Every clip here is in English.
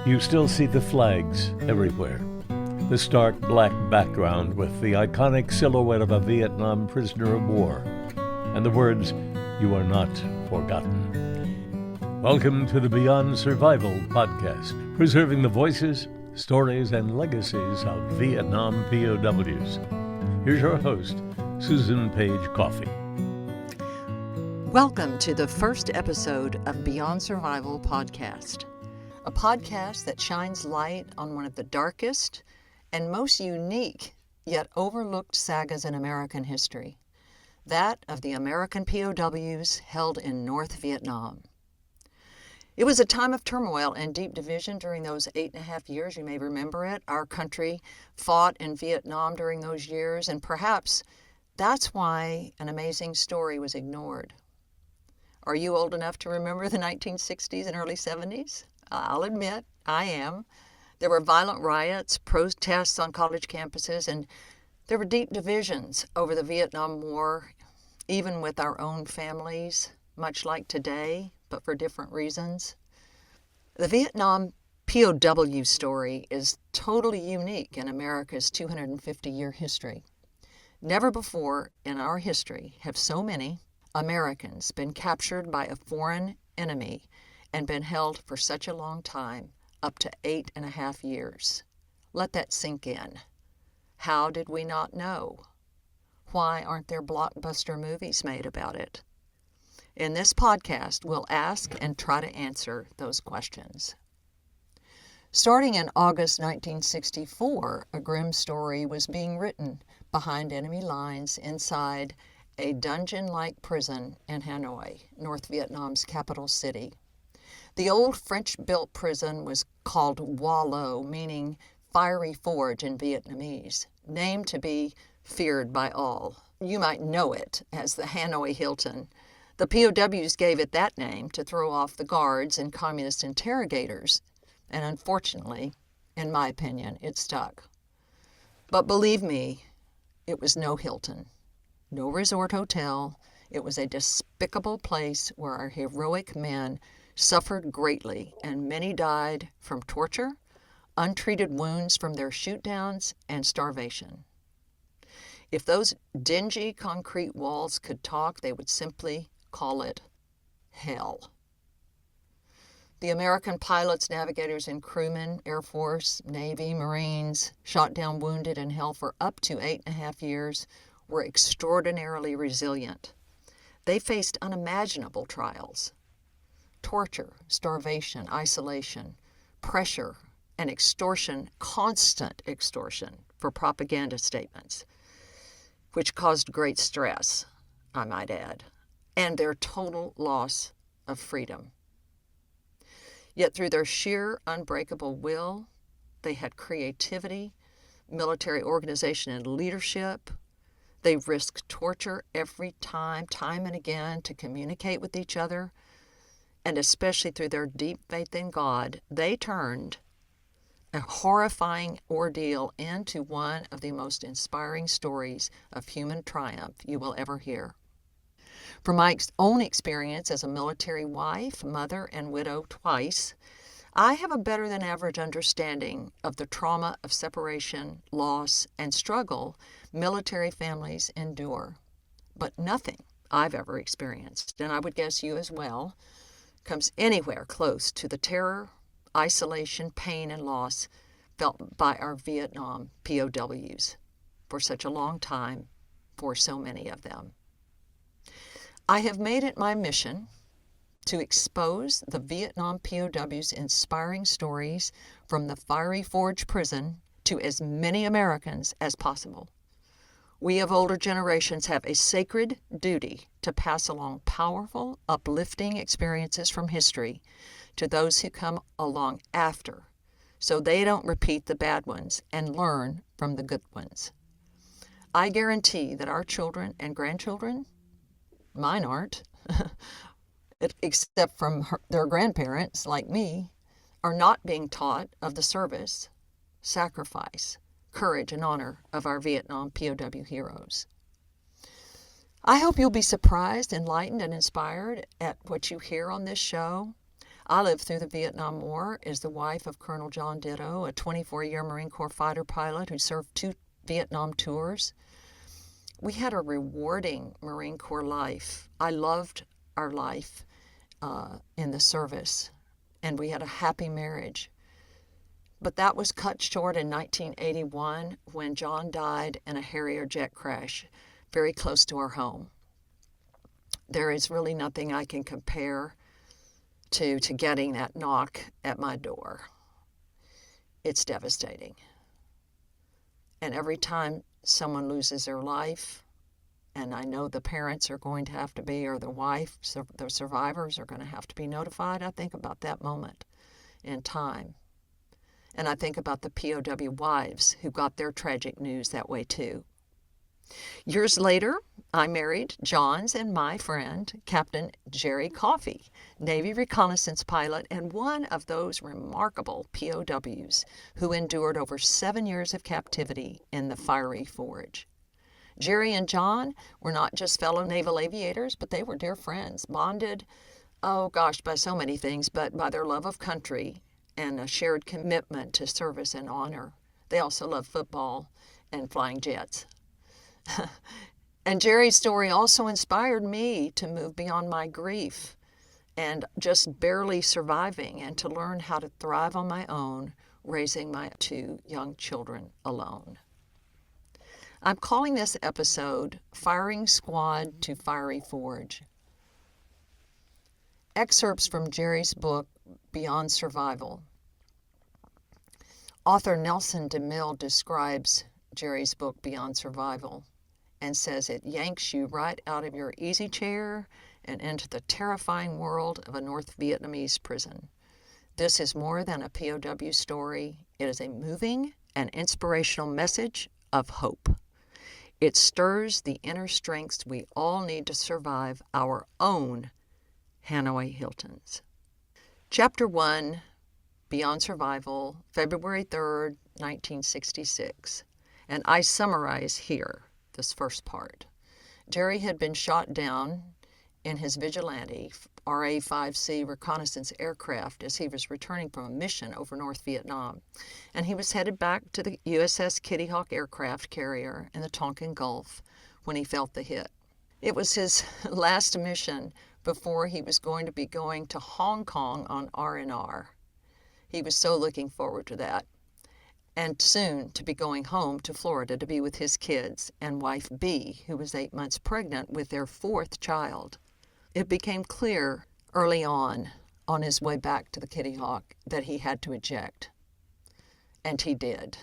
You still see the flags everywhere. The stark black background with the iconic silhouette of a Vietnam prisoner of war, and the words, "You are not forgotten." Welcome to the Beyond Survival podcast, preserving the voices, stories, and legacies of Vietnam POWs. Here's your host, Susan Page Coffey. Welcome to the first episode of Beyond Survival podcast, a podcast that shines light on one of the darkest and most unique yet overlooked sagas in American history, that of the American POWs held in North Vietnam. It was a time of turmoil and deep division during those 8.5 years. You may remember it. Our country fought in Vietnam during those years, and perhaps that's why an amazing story was ignored. Are you old enough to remember the 1960s and early 70s? I'll admit, I am. There were violent riots, protests on college campuses, and there were deep divisions over the Vietnam War, even with our own families, much like today, but for different reasons. The Vietnam POW story is totally unique in America's 250-year history. Never before in our history have so many Americans been captured by a foreign enemy and been held for such a long time, up to 8.5 years. Let that sink in. How did we not know? Why aren't there blockbuster movies made about it? In this podcast, we'll ask and try to answer those questions. Starting in August 1964, a grim story was being written behind enemy lines inside a dungeon-like prison in Hanoi, North Vietnam's capital city. The old French-built prison was called Hoa Lo, meaning fiery forge in Vietnamese, named to be feared by all. You might know it as the Hanoi Hilton. The POWs gave it that name to throw off the guards and communist interrogators, and unfortunately, in my opinion, it stuck. But believe me, it was no Hilton, no resort hotel. It was a despicable place where our heroic men suffered greatly, and many died from torture, untreated wounds from their shoot-downs, and starvation. If those dingy concrete walls could talk, they would simply call it hell. The American pilots, navigators, and crewmen, Air Force, Navy, Marines, shot down, wounded, and held for up to 8.5 years, were extraordinarily resilient. They faced unimaginable trials: torture, starvation, isolation, pressure, and extortion, constant extortion for propaganda statements, which caused great stress, I might add, and their total loss of freedom. Yet through their sheer unbreakable will, they had creativity, military organization, and leadership. They risked torture every time and again, to communicate with each other. And especially through their deep faith in God, they turned a horrifying ordeal into one of the most inspiring stories of human triumph you will ever hear. From my own experience as a military wife, mother, and widow twice, I have a better than average understanding of the trauma of separation, loss, and struggle military families endure. But nothing I've ever experienced, and I would guess you as well, comes anywhere close to the terror, isolation, pain, and loss felt by our Vietnam POWs for such a long time, for so many of them. I have made it my mission to expose the Vietnam POWs' inspiring stories from the fiery forge prison to as many Americans as possible. We of older generations have a sacred duty to pass along powerful, uplifting experiences from history to those who come along after, so they don't repeat the bad ones and learn from the good ones. I guarantee that our children and grandchildren, mine aren't, except from their grandparents like me, are not being taught of the service, sacrifice, courage, and honor of our Vietnam POW heroes. I hope you'll be surprised, enlightened, and inspired at what you hear on this show. I lived through the Vietnam War as the wife of Colonel John Ditto, a 24-year Marine Corps fighter pilot who served 2 Vietnam tours. We had a rewarding Marine Corps life. I loved our life in the service, and we had a happy marriage. But that was cut short in 1981 when John died in a Harrier jet crash very close to our home. There is really nothing I can compare to getting that knock at my door. It's devastating. And every time someone loses their life, and I know the parents are going to have to be, or the wife, the survivors are going to have to be notified, I think about that moment in time. And I think about the POW wives who got their tragic news that way too. Years later, I married John's and my friend, Captain Jerry Coffey, Navy reconnaissance pilot and one of those remarkable POWs who endured over 7 years of captivity in the fiery forge. Jerry and John were not just fellow naval aviators, but they were dear friends, bonded, by so many things, but by their love of country and a shared commitment to service and honor. They also loved football and flying jets. And Jerry's story also inspired me to move beyond my grief and just barely surviving and to learn how to thrive on my own, raising my 2 young children alone. I'm calling this episode Firing Squad to Fiery Forge. Excerpts from Jerry's book, Beyond Survival. Author Nelson DeMille describes Jerry's book, Beyond Survival, and says it yanks you right out of your easy chair and into the terrifying world of a North Vietnamese prison. This is more than a POW story. It is a moving and inspirational message of hope. It stirs the inner strengths we all need to survive our own Hanoi Hiltons. Chapter 1, Beyond Survival, February 3rd, 1966. And I summarize here this first part. Jerry had been shot down in his Vigilante RA-5C reconnaissance aircraft as he was returning from a mission over North Vietnam, and he was headed back to the USS Kitty Hawk aircraft carrier in the Tonkin Gulf when he felt the hit. It was his last mission before he was going to be going to Hong Kong on R&R. He was so looking forward to that, and soon to be going home to Florida to be with his kids and wife Bee, who was 8 months pregnant with their 4th child. It became clear early on his way back to the Kitty Hawk, that he had to eject. And he did.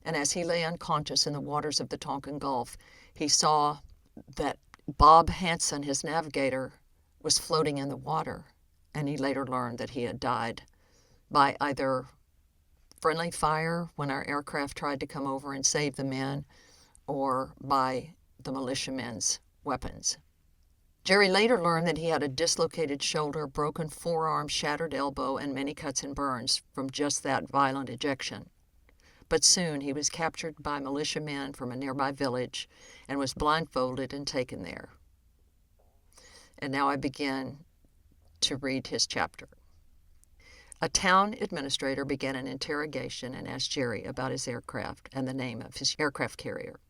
And as he lay unconscious in the waters of the Tonkin Gulf, he saw that Bob Hansen, his navigator, was floating in the water. And he later learned that he had died by either friendly fire when our aircraft tried to come over and save the men, or by the militiamen's weapons. Jerry later learned that he had a dislocated shoulder, broken forearm, shattered elbow, and many cuts and burns from just that violent ejection. But soon he was captured by militiamen from a nearby village and was blindfolded and taken there. And now I begin to read his chapter. A town administrator began an interrogation and asked Jerry about his aircraft and the name of his aircraft carrier.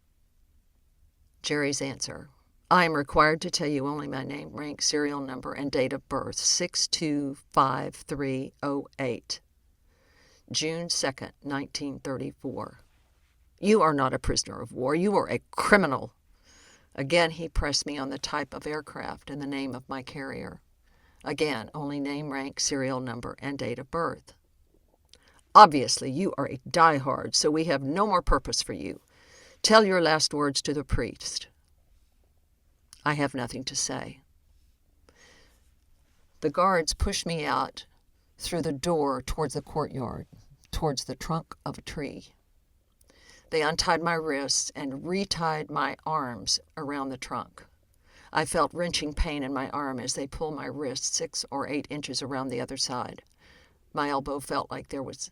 Jerry's answer: I am required to tell you only my name, rank, serial number, and date of birth, 625308, June 2nd, 1934. You are not a prisoner of war. You are a criminal. Again, he pressed me on the type of aircraft and the name of my carrier. Again, only name, rank, serial number, and date of birth. Obviously, you are a diehard, so we have no more purpose for you. Tell your last words to the priest. I have nothing to say. The guards pushed me out through the door towards the courtyard, towards the trunk of a tree. They untied my wrists and retied my arms around the trunk. I felt wrenching pain in my arm as they pulled my wrist 6 or 8 inches around the other side. My elbow felt like there was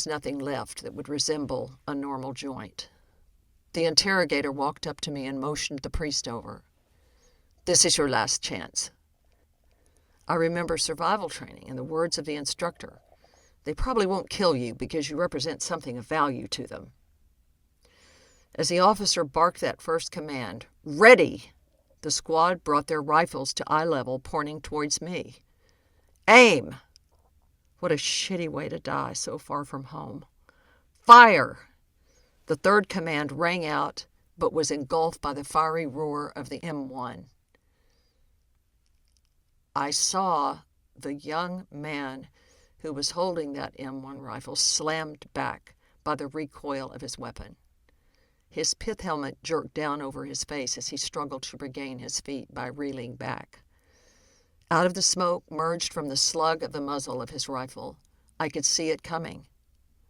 nothing left that would resemble a normal joint. The interrogator walked up to me and motioned the priest over. This is your last chance. I remember survival training and the words of the instructor. They probably won't kill you because you represent something of value to them. As the officer barked that first command, "Ready!" the squad brought their rifles to eye level, pointing towards me. "Aim!" What a shitty way to die so far from home. "Fire!" The third command rang out, but was engulfed by the fiery roar of the M1. I saw the young man who was holding that M1 rifle slammed back by the recoil of his weapon. His pith helmet jerked down over his face as he struggled to regain his feet by reeling back. Out of the smoke merged from the slug of the muzzle of his rifle. I could see it coming.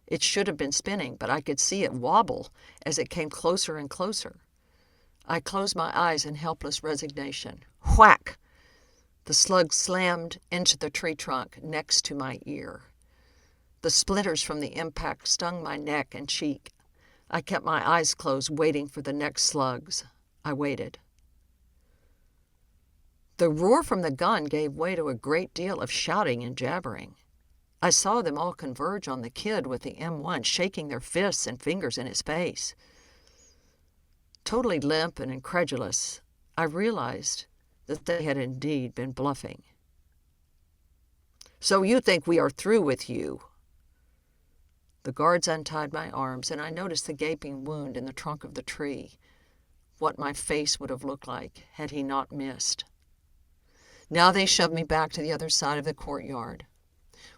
It should have been spinning, but I could see it wobble as it came closer and closer. I closed my eyes in helpless resignation. Whack! The slug slammed into the tree trunk next to my ear. The splinters from the impact stung my neck and cheek. I kept my eyes closed, waiting for the next slugs. I waited. The roar from the gun gave way to a great deal of shouting and jabbering. I saw them all converge on the kid with the M1, shaking their fists and fingers in his face. Totally limp and incredulous, I realized that they had indeed been bluffing. "So you think we are through with you?" The guards untied my arms, and I noticed the gaping wound in the trunk of the tree, what my face would have looked like had he not missed. Now they shoved me back to the other side of the courtyard.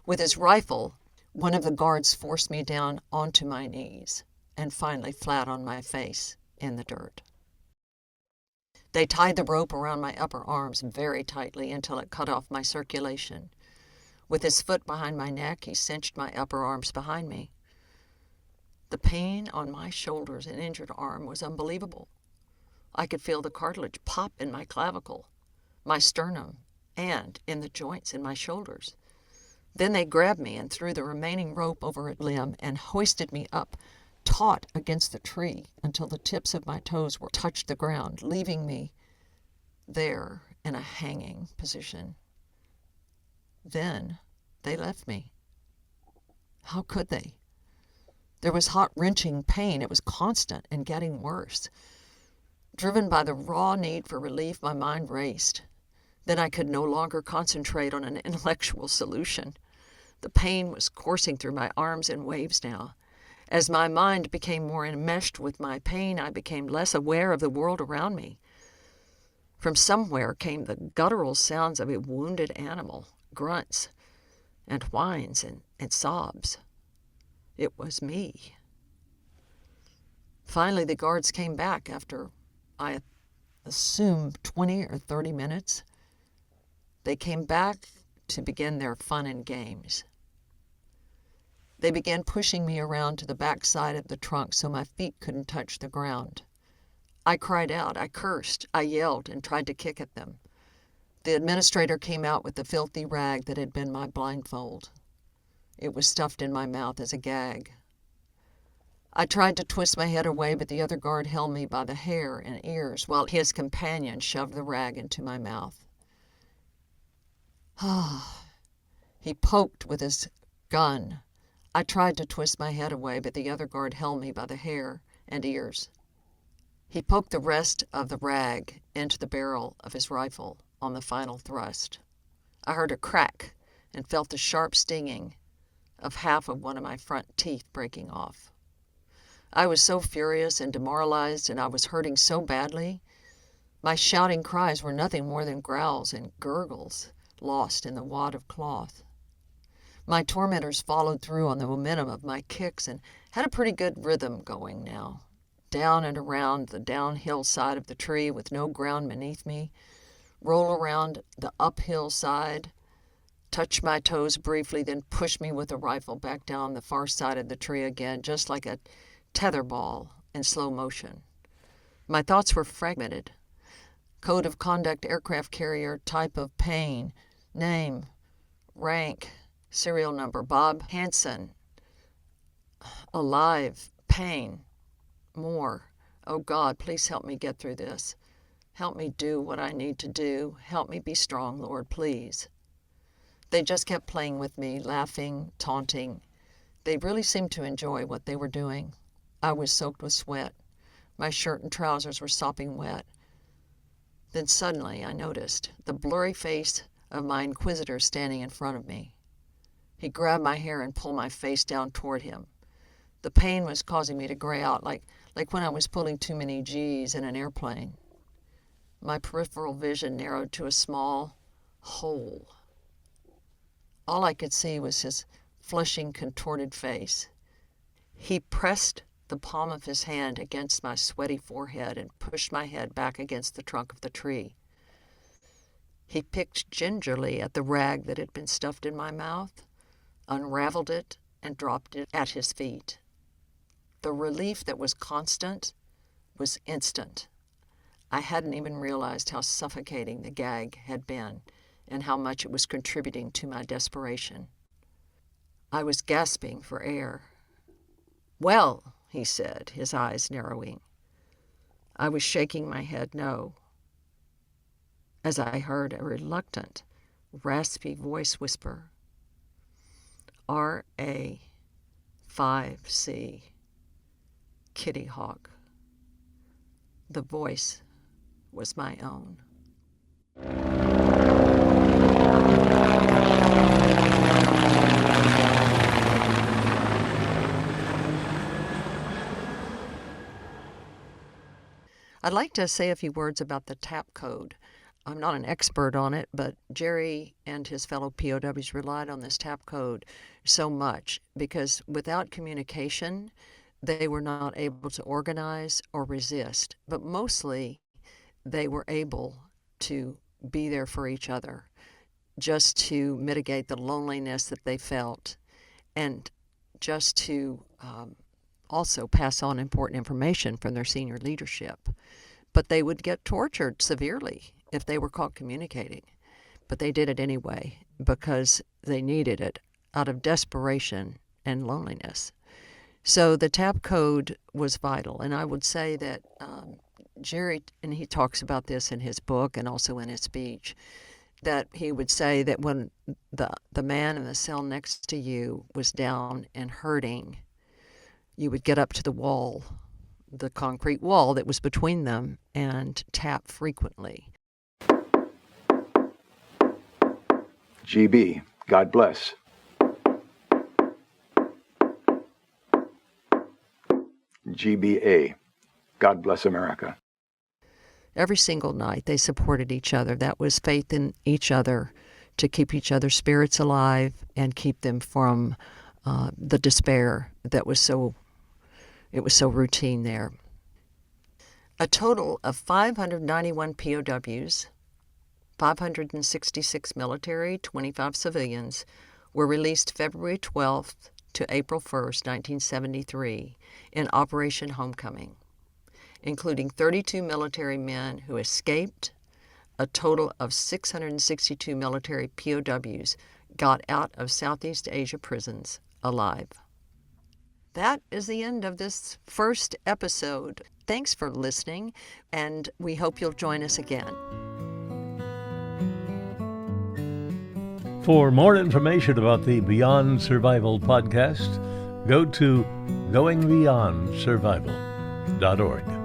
With his rifle, one of the guards forced me down onto my knees and finally flat on my face in the dirt. They tied the rope around my upper arms very tightly until it cut off my circulation. With his foot behind my neck, he cinched my upper arms behind me. The pain on my shoulders and injured arm was unbelievable. I could feel the cartilage pop in my clavicle, my sternum, and in the joints in my shoulders. Then they grabbed me and threw the remaining rope over a limb and hoisted me up, taut against the tree, until the tips of my toes were touched the ground, leaving me there in a hanging position. Then they left me. How could they? There was hot, wrenching pain. It was constant and getting worse. Driven by the raw need for relief, my mind raced. Then I could no longer concentrate on an intellectual solution. The pain was coursing through my arms in waves now. As my mind became more enmeshed with my pain, I became less aware of the world around me. From somewhere came the guttural sounds of a wounded animal, grunts and whines and sobs. It was me. Finally, the guards came back after, I assume, 20 or 30 minutes. They came back to begin their fun and games. They began pushing me around to the back side of the trunk so my feet couldn't touch the ground. I cried out, I cursed, I yelled, and tried to kick at them. The administrator came out with the filthy rag that had been my blindfold. It was stuffed in my mouth as a gag. I tried to twist my head away, but the other guard held me by the hair and ears while his companion shoved the rag into my mouth. He poked with his gun. I tried to twist my head away, but the other guard held me by the hair and ears. He poked the rest of the rag into the barrel of his rifle on the final thrust. I heard a crack and felt the sharp stinging of half of one of my front teeth breaking off. I was so furious and demoralized, and I was hurting so badly. My shouting cries were nothing more than growls and gurgles lost in the wad of cloth. My tormentors followed through on the momentum of my kicks and had a pretty good rhythm going now. Down and around the downhill side of the tree with no ground beneath me, roll around the uphill side, touch my toes briefly, then push me with the rifle back down the far side of the tree again, just like a tetherball in slow motion. My thoughts were fragmented. Code of conduct, aircraft carrier, type of pain, name, rank, serial number, Bob Hansen. Alive, pain, more. Oh God, please help me get through this. Help me do what I need to do. Help me be strong, Lord, please. They just kept playing with me, laughing, taunting. They really seemed to enjoy what they were doing. I was soaked with sweat. My shirt and trousers were sopping wet. Then suddenly I noticed the blurry face of my inquisitor standing in front of me. He grabbed my hair and pulled my face down toward him. The pain was causing me to gray out like when I was pulling too many G's in an airplane. My peripheral vision narrowed to a small hole. All I could see was his flushing, contorted face. He pressed the palm of his hand against my sweaty forehead and pushed my head back against the trunk of the tree. He picked gingerly at the rag that had been stuffed in my mouth, unraveled it, and dropped it at his feet. The relief that was constant was instant. I hadn't even realized how suffocating the gag had been and how much it was contributing to my desperation. I was gasping for air. "Well," he said, his eyes narrowing. I was shaking my head no, as I heard a reluctant, raspy voice whisper, "RA5C, Kitty Hawk." The voice was my own. I'd like to say a few words about the TAP code. I'm not an expert on it, but Jerry and his fellow POWs relied on this TAP code so much because without communication, they were not able to organize or resist, but mostly they were able to be there for each other, just to mitigate the loneliness that they felt, and just to also pass on important information from their senior leadership. But they would get tortured severely if they were caught communicating. But they did it anyway because they needed it out of desperation and loneliness. So the TAP code was vital. And I would say that Jerry, and he talks about this in his book and also in his speech, that he would say that when the man in the cell next to you was down and hurting, you would get up to the wall, the concrete wall that was between them, and tap frequently. GB, God bless. GBA, God bless America. Every single night they supported each other. That was faith in each other to keep each other's spirits alive and keep them from the despair that was so routine there. A total of 591 POWs, 566 military, 25 civilians, were released February 12th to April 1st, 1973, in Operation Homecoming, including 32 military men who escaped. A total of 662 military POWs got out of Southeast Asia prisons alive. That is the end of this first episode. Thanks for listening, and we hope you'll join us again. For more information about the Beyond Survival podcast, go to goingbeyondsurvival.org.